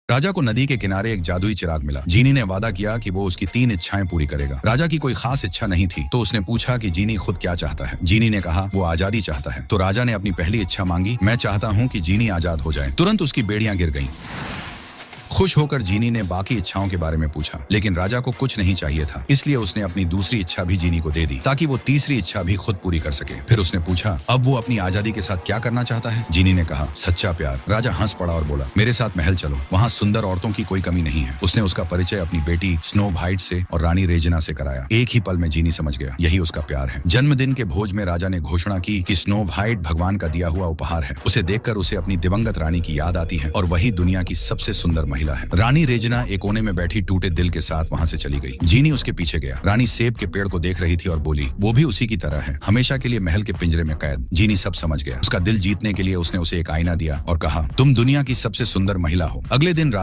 राजा को नदी के किनारे एक जादुई चिराग मिला। जीनी ने वादा किया कि वो उसकी 3 इच्छाएं पूरी करेगा। राजा की कोई खास इच्छा नहीं थी, तो उसने पूछा कि जीनी खुद क्या चाहता है। जीनी ने कहा वो आजादी चाहता है। तो राजा ने अपनी पहली इच्छा मांगी, मैं चाहता हूँ कि जीनी आजाद हो जाए। तुरंत उसकी बेड़ियां गिर गईं। खुश होकर जीनी ने बाकी इच्छाओं के बारे में पूछा, लेकिन राजा को कुछ नहीं चाहिए था, इसलिए उसने अपनी दूसरी इच्छा भी जीनी को दे दी ताकि वो तीसरी इच्छा भी खुद पूरी कर सके। फिर उसने पूछा, अब वो अपनी आजादी के साथ क्या करना चाहता है। जीनी ने कहा, सच्चा प्यार। राजा हंस पड़ा और बोला, मेरे साथ महल चलो, वहाँ सुंदर औरतों की कोई कमी नहीं है। उसने उसका परिचय अपनी बेटी स्नो वाइट से और रानी रेजिना से कराया। एक ही पल में जीनी समझ गया, यही उसका प्यार है। जन्मदिन के भोज में राजा ने घोषणा की कि स्नो वाइट भगवान का दिया हुआ उपहार है। उसे देखकर उसे अपनी दिवंगत रानी की याद आती है और वही दुनिया की सबसे सुंदर महिला है। रानी रेजिना एक कोने में बैठी टूटे दिल के साथ वहां से चली गई। जीनी उसके पीछे गया। रानी सेब के पेड़ को देख रही थी और बोली, वो भी उसी की तरह है, हमेशा के लिए महल के पिंजरे में कैद। जीनी सब समझ गया। उसका दिल जीतने के लिए उसने उसे एक आईना दिया और कहा, तुम दुनिया की सबसे सुंदर महिला हो। अगले दिन